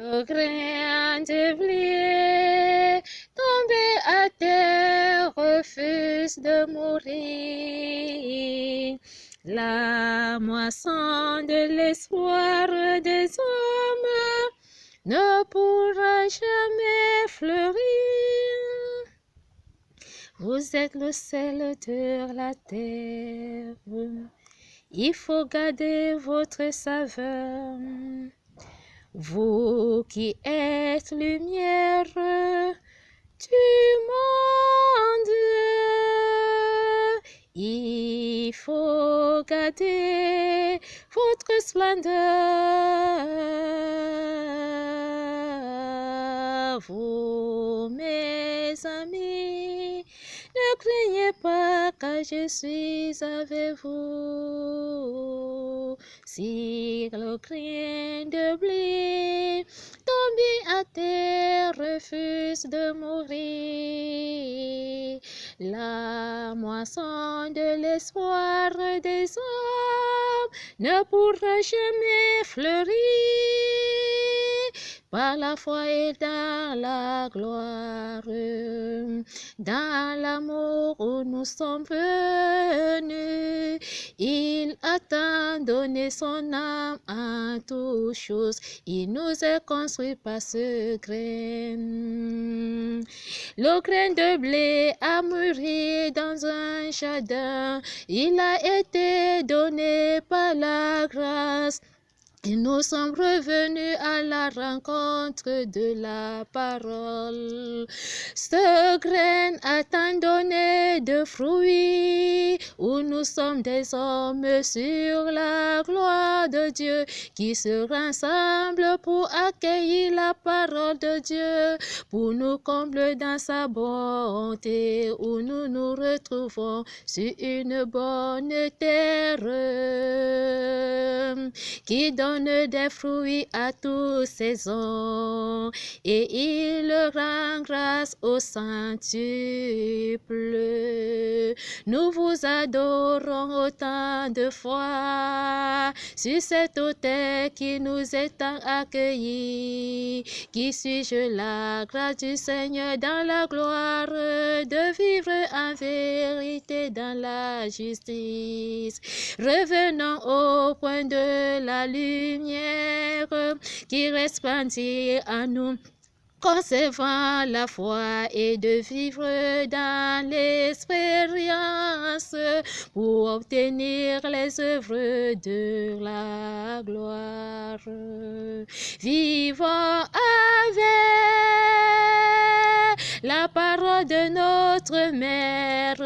Le grain de blé tombé à terre refuse de mourir. La moisson de l'espoir des hommes ne pourra jamais fleurir. Vous êtes le sel de la terre. Il faut garder votre saveur. Vous qui êtes lumière du monde, il faut garder votre splendeur. Vous, mes amis, ne craignez pas car je suis avec vous. Si le grain de blé tombé à terre refuse de mourir, la moisson de l'espoir des hommes ne pourra jamais fleurir. Par la foi et dans la gloire, dans l'amour où nous sommes venus, il a tant donné son âme à toutes choses. Il nous a construit par ce grain. Le grain de blé a mûri dans un jardin. Il a été donné par la grâce. Et nous sommes revenus à la rencontre de la parole. Ce grain a tant donné de fruits, où nous sommes des hommes sur la gloire de Dieu, qui se rassemblent pour accueillir la parole de Dieu, pour nous combler dans sa bonté, où nous nous retrouvons sur une bonne terre qui donne des fruits à toutes saisons, et il rend grâce au centuple. Nous vous adorons autant de fois sur cet autel qui nous est tant accueilli. Qui suis-je la grâce du Seigneur dans la gloire, de vivre en vérité dans la justice. Revenons au point de la lumière qui resplendit en nous, conservant la foi et de vivre dans l'expérience pour obtenir les œuvres de la gloire. Vivons avec la parole de notre mère.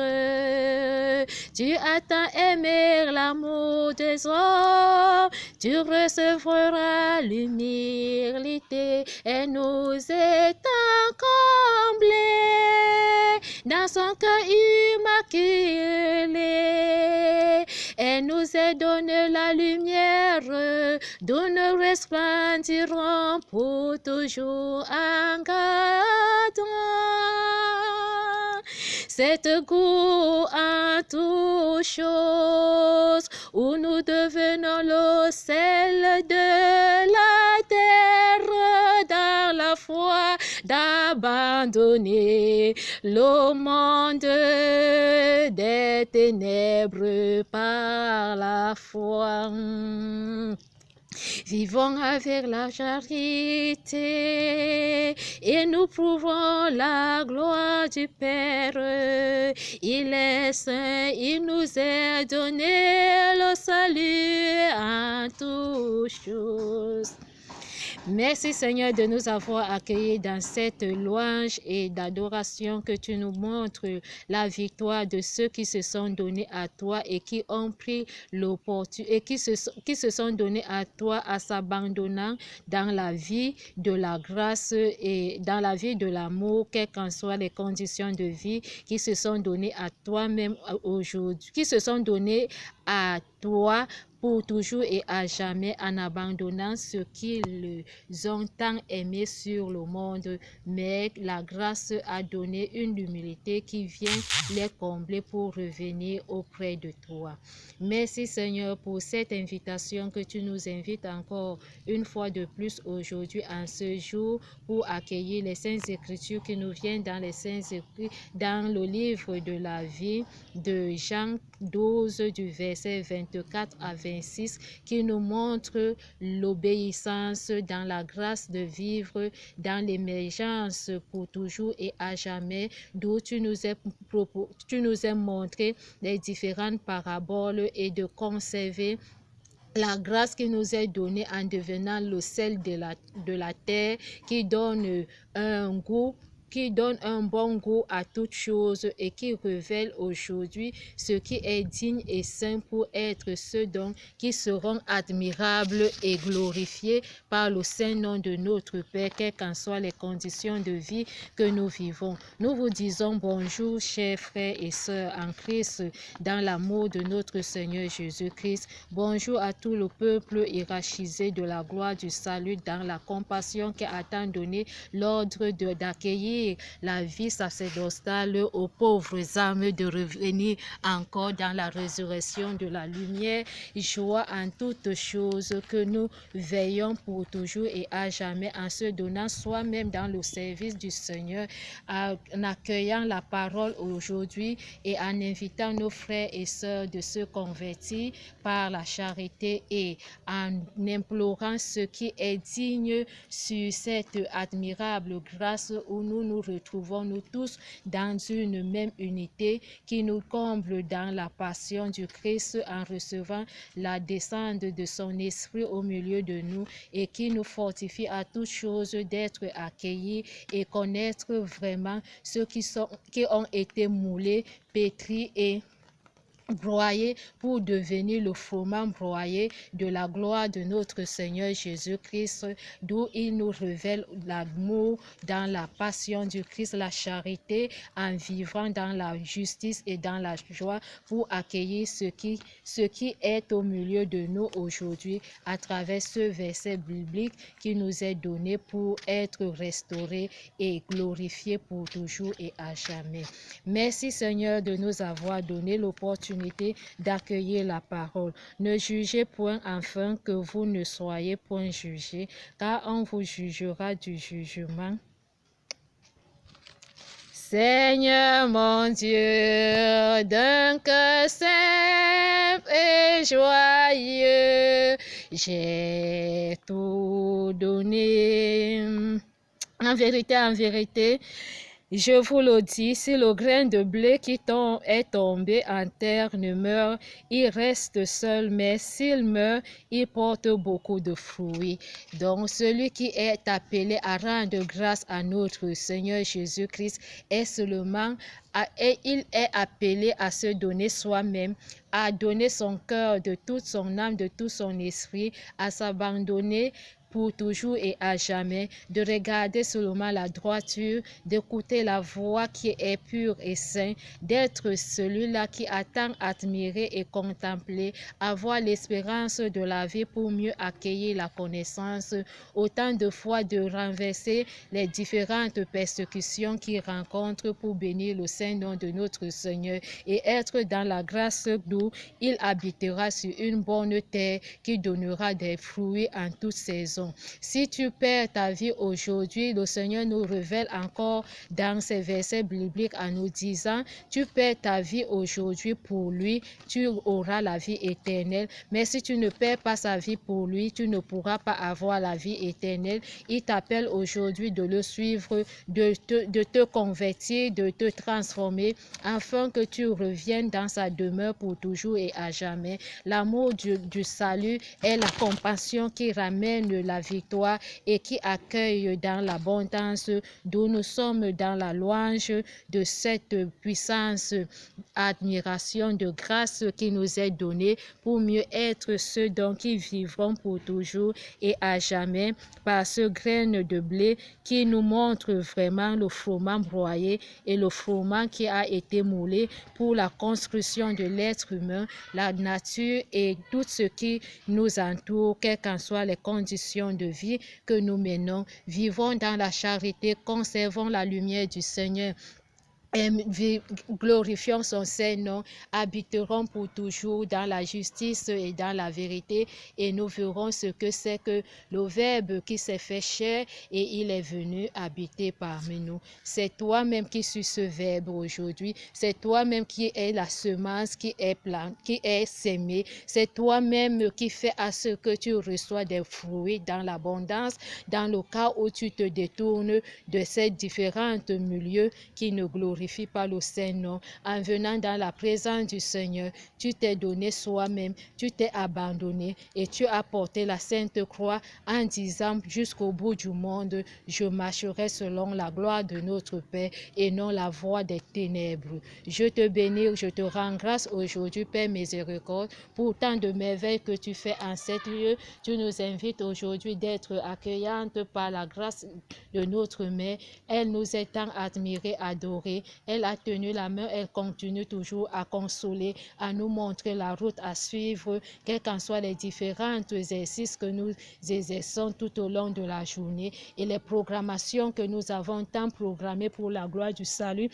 Tu as tant aimé l'amour des hommes, tu recevras l'humilité et nous étant comblés dans son cœur immaculé. Et nous est donné la lumière d'où nous resplendirons pour toujours en gardant cette goût en toutes choses, où nous devenons le sel de la terre, dans la foi d'abandonner le monde des ténèbres par la foi. Vivons avec la charité et nous prouvons la gloire du Père. Il est saint, il nous a donné le salut en toutes choses. Merci Seigneur de nous avoir accueillis dans cette louange et d'adoration, que tu nous montres la victoire de ceux qui se sont donnés à toi et qui ont pris l'opportunité et qui se sont donnés à toi en s'abandonnant dans la vie de la grâce et dans la vie de l'amour, quelles qu'en soient les conditions de vie, qui se sont donnés à toi même aujourd'hui, qui se sont donnés à toi pour toujours et à jamais, en abandonnant ce qu'ils ont tant aimé sur le monde. Mais la grâce a donné une humilité qui vient les combler pour revenir auprès de toi. Merci Seigneur pour cette invitation que tu nous invites encore une fois de plus aujourd'hui en ce jour pour accueillir les Saintes Écritures qui nous viennent dans les Saintes Écritures, dans le livre de la vie de Jean 12 du verset 24 à 26 qui nous montre l'obéissance dans la grâce de vivre dans l'émergence pour toujours et à jamais, d'où tu nous as montré les différentes paraboles et de conserver la grâce qui nous est donnée en devenant le sel de la terre qui donne un goût, qui donne un bon goût à toute chose et qui révèle aujourd'hui ce qui est digne et saint pour être ceux donc qui seront admirables et glorifiés par le saint nom de notre Père, quelles qu'en soient les conditions de vie que nous vivons. Nous vous disons bonjour, chers frères et sœurs en Christ, dans l'amour de notre Seigneur Jésus-Christ. Bonjour à tout le peuple hiérarchisé de la gloire du salut dans la compassion qui a tant donné l'ordre d'accueillir la vie sacerdotale aux pauvres âmes, de revenir encore dans la résurrection de la lumière. Joie en toutes choses, que nous veillons pour toujours et à jamais en se donnant soi-même dans le service du Seigneur, en accueillant la parole aujourd'hui et en invitant nos frères et sœurs de se convertir par la charité et en implorant ce qui est digne sur cette admirable grâce où nous nous retrouvons nous tous dans une même unité qui nous comble dans la passion du Christ en recevant la descente de son esprit au milieu de nous et qui nous fortifie à toute chose d'être accueillis et connaître vraiment ceux qui ont été moulés, pétris et broyé pour devenir le froment broyé de la gloire de notre Seigneur Jésus-Christ, d'où il nous révèle l'amour dans la passion du Christ, la charité en vivant dans la justice et dans la joie pour accueillir ce qui est au milieu de nous aujourd'hui à travers ce verset biblique qui nous est donné pour être restauré et glorifié pour toujours et à jamais. Merci Seigneur de nous avoir donné l'opportunité d'accueillir la parole. Ne jugez point afin que vous ne soyez point jugés, car on vous jugera du jugement. Seigneur mon Dieu, d'un cœur simple et joyeux, j'ai tout donné. En vérité, je vous le dis, si le grain de blé qui est tombé en terre ne meurt, il reste seul, mais s'il meurt, il porte beaucoup de fruits. Donc, celui qui est appelé à rendre grâce à notre Seigneur Jésus-Christ est seulement, il est appelé à se donner soi-même, à donner son cœur de toute son âme, de tout son esprit, à s'abandonner pour toujours et à jamais, de regarder seulement la droiture, d'écouter la voix qui est pure et sainte, d'être celui-là qui a tant admiré et contemplé, avoir l'espérance de la vie pour mieux accueillir la connaissance, autant de fois de renverser les différentes persécutions qu'il rencontre pour bénir le saint nom de notre Seigneur et être dans la grâce d'où il habitera sur une bonne terre qui donnera des fruits en toute saison. Si tu perds ta vie aujourd'hui, le Seigneur nous révèle encore dans ces versets bibliques en nous disant, tu perds ta vie aujourd'hui pour lui, tu auras la vie éternelle. Mais si tu ne perds pas sa vie pour lui, tu ne pourras pas avoir la vie éternelle. Il t'appelle aujourd'hui de le suivre, de te convertir, de te transformer, afin que tu reviennes dans sa demeure pour toujours et à jamais. L'amour du salut est la compassion qui ramène la la victoire et qui accueille dans l'abondance, d'où nous sommes dans la louange de cette puissance, admiration de grâce qui nous est donnée pour mieux être ceux dont qui vivront pour toujours et à jamais par ce graine de blé qui nous montre vraiment le froment broyé et le froment qui a été moulé pour la construction de l'être humain, la nature et tout ce qui nous entoure, quelles qu'en soient les conditions de vie que nous menons. Vivons dans la charité, conservons la lumière du Seigneur. Glorifions son Saint-Nom, habiterons pour toujours dans la justice et dans la vérité, et nous verrons ce que c'est que le Verbe qui s'est fait chair et il est venu habiter parmi nous. C'est toi-même qui suis ce Verbe aujourd'hui, c'est toi-même qui es la semence qui est plantée, qui est sémée, c'est toi-même qui fais à ce que tu reçois des fruits dans l'abondance, dans le cas où tu te détournes de ces différents milieux qui ne glorifient pas le Saint-Nom. En venant dans la présence du Seigneur, tu t'es donné soi-même, tu t'es abandonné et tu as porté la Sainte Croix en disant jusqu'au bout du monde, je marcherai selon la gloire de notre Père et non la voie des ténèbres. Je te bénis, je te rends grâce aujourd'hui, Père miséricorde, pour tant de merveilles que tu fais en cet lieu. Tu nous invites aujourd'hui d'être accueillantes par la grâce de notre Mère. Elle nous est tant admirée, adorée. Elle a tenu la main, elle continue toujours à consoler, à nous montrer la route à suivre, quels qu'en soient les différents exercices que nous exerçons tout au long de la journée et les programmations que nous avons tant programmées pour la gloire du salut,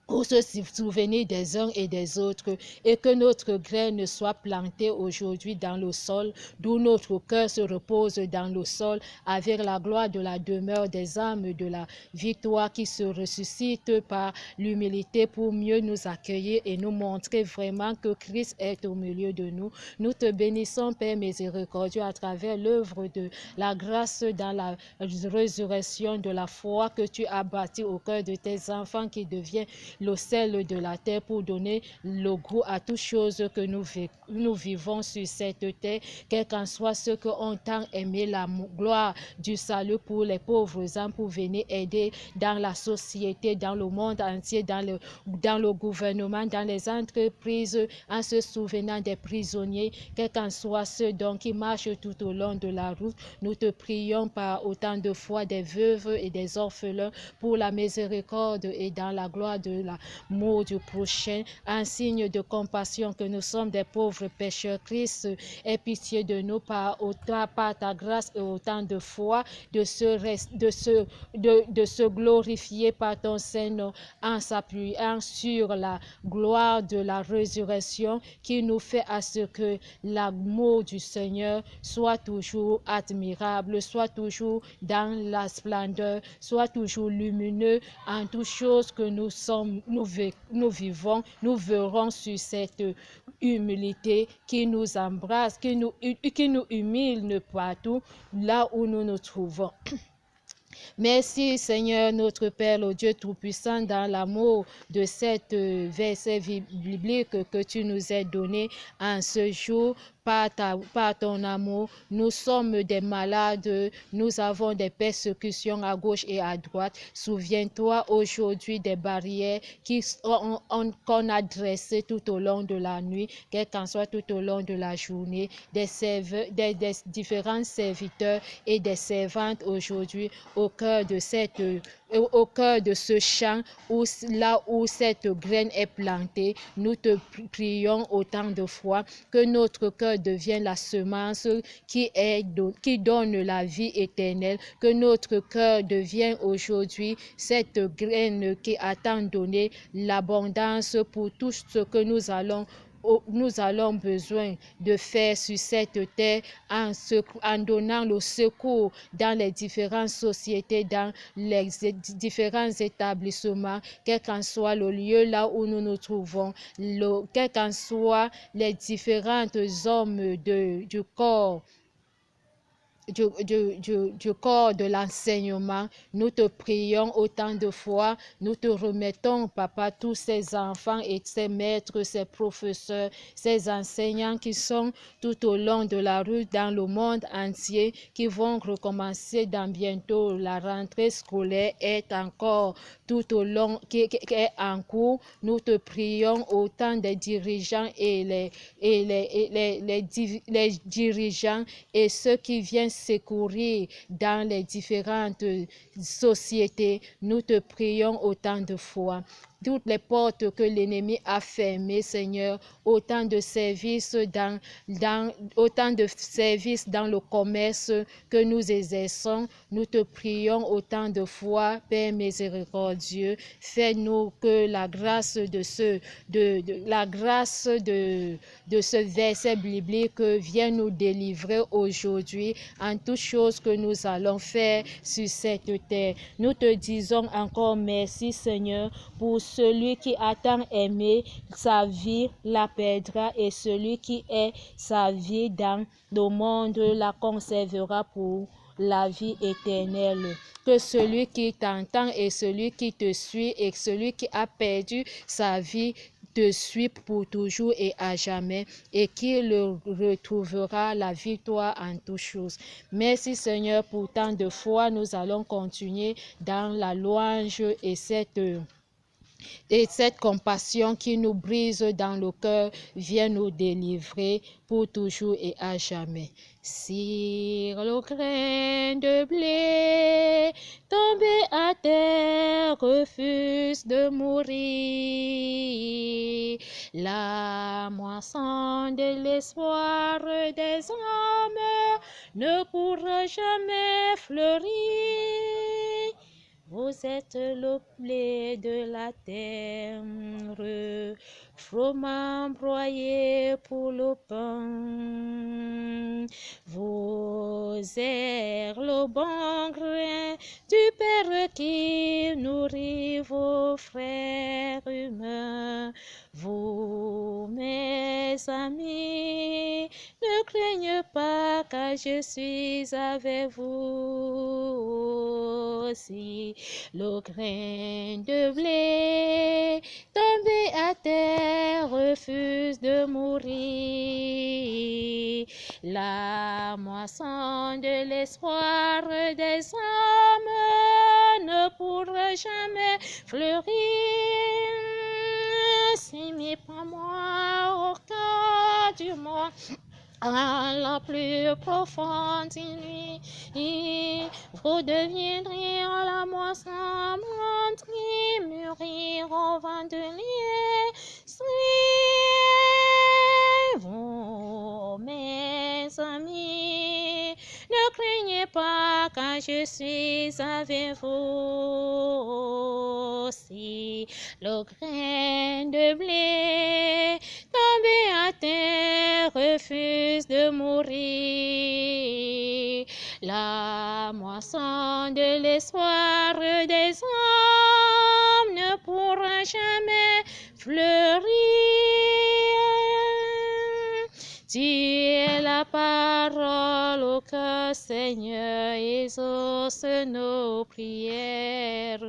pour se souvenir des uns et des autres, et que notre graine soit plantée aujourd'hui dans le sol, d'où notre cœur se repose dans le sol, avec la gloire de la demeure des âmes, de la victoire qui se ressuscite par l'humilité pour mieux nous accueillir et nous montrer vraiment que Christ est au milieu de nous. Nous te bénissons, Père miséricordieux, à travers l'œuvre de la grâce dans la résurrection de la foi que tu as bâtie au cœur de tes enfants, qui devient le sel de la terre pour donner le goût à toutes choses que nous vivons sur cette terre, quel qu'en soit ceux qui ont tant aimé la gloire du salut pour les pauvres âmes, pour venir aider dans la société, dans le monde entier, dans le gouvernement, dans les entreprises, en se souvenant des prisonniers, quel qu'en soit ceux donc qui marchent tout au long de la route. Nous te prions par autant de fois des veuves et des orphelins pour la miséricorde et dans la gloire de l'amour du prochain, un signe de compassion que nous sommes des pauvres pécheurs. Christ, aie pitié de nous par ta grâce et autant de foi, de se glorifier par ton Saint-Nom en s'appuyant sur la gloire de la résurrection qui nous fait à ce que l'amour du Seigneur soit toujours admirable, soit toujours dans la splendeur, soit toujours lumineux en toutes choses que nous vivons. Nous verrons sur cette humilité qui nous embrasse, qui nous humilie partout là où nous nous trouvons. Merci Seigneur notre Père, le Dieu Tout-Puissant, dans l'amour de cette verset biblique que tu nous as donné en ce jour. Par ton amour, nous sommes des malades, nous avons des persécutions à gauche et à droite. Souviens-toi aujourd'hui des barrières qu'on a dressées tout au long de la nuit, quel qu'en soit tout au long de la journée, des différents serviteurs et des servantes aujourd'hui au cœur de ce champ, là où cette graine est plantée. Nous te prions autant de fois que notre cœur devient la semence qui donne la vie éternelle, que notre cœur devient aujourd'hui cette graine qui attend donner l'abondance pour tout ce que nous allons besoin de faire sur cette terre en donnant le secours dans les différentes sociétés, dans les différents établissements, quel qu'en soit le lieu là où nous nous trouvons, quels qu'en soient les différents hommes du corps du corps de l'enseignement. Nous te prions autant de fois. Nous te remettons, Papa, tous ces enfants et ces maîtres, ces professeurs, ces enseignants qui sont tout au long de la rue dans le monde entier, qui vont recommencer dans bientôt. La rentrée scolaire est encore tout au long, qui est en cours. Nous te prions autant des dirigeants et les dirigeants et ceux qui viennent secourir dans les différentes sociétés. Nous te prions autant de fois. Toutes les portes que l'ennemi a fermées, Seigneur, autant de services autant de services dans le commerce que nous exerçons, nous te prions autant de fois, Père miséricordieux, fais-nous que la grâce de ce verset biblique vienne nous délivrer aujourd'hui en toutes choses que nous allons faire sur cette terre. Nous te disons encore merci, Seigneur, pour celui qui a tant aimé sa vie la perdra, et celui qui est sa vie dans le monde la conservera pour la vie éternelle. Que celui qui t'entend et celui qui te suit et celui qui a perdu sa vie te suit pour toujours et à jamais, et qu'il retrouvera la victoire en toutes choses. Merci Seigneur pour tant de fois. Nous allons continuer dans la louange et cette compassion qui nous brise dans le cœur vient nous délivrer pour toujours et à jamais. Si le grain de blé tombé à terre refuse de mourir, la moisson de l'espoir des hommes ne pourra jamais fleurir. Vous êtes le blé de la terre, froment broyé pour le pain. Vous êtes le bon grain du Père qui nourrit vos frères humains. Vous, mes amis, ne craignez pas, car je suis avec vous aussi. Le grain de blé tombé à terre refuse de mourir. La moisson de l'espoir des hommes ne pourra jamais fleurir. Si mis par moi au cœur du monde, à la plus profonde nuit, vous deviendrez la moisson qui mûrir au vent de vous, mes amis, ne craignez pas, car je suis avec vous aussi. Le grain de blé tombé à terre refuse de mourir. La moisson de l'espoir des hommes ne pourra jamais fleurir. Tu es la parole au cœur, Seigneur, exauce nos prières.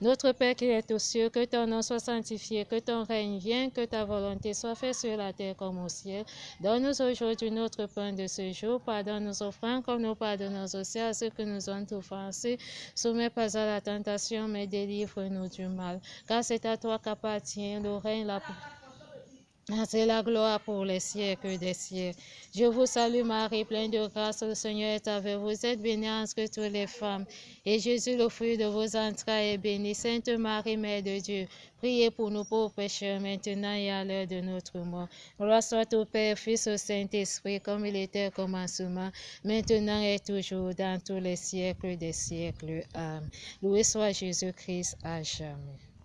Notre Père qui est aux cieux, que ton nom soit sanctifié, que ton règne vienne, que ta volonté soit faite sur la terre comme au ciel. Donne-nous aujourd'hui notre pain de ce jour. Pardonne nos offranses comme nous pardonnons aussi à ceux que nous ont offensés. Soumets pas à la tentation, mais délivre-nous du mal. Car c'est à toi qu'appartient le règne, c'est la gloire pour les siècles des siècles. Je vous salue Marie, pleine de grâce, le Seigneur est avec vous. Vous êtes bénie entre toutes les femmes. Et Jésus, le fruit de vos entrailles, est béni. Sainte Marie, Mère de Dieu, priez pour nous pauvres pécheurs, maintenant et à l'heure de notre mort. Gloire soit au Père, Fils, au Saint-Esprit, comme il était au commencement, maintenant et toujours, dans tous les siècles des siècles. Amen. Loué soit Jésus-Christ à jamais.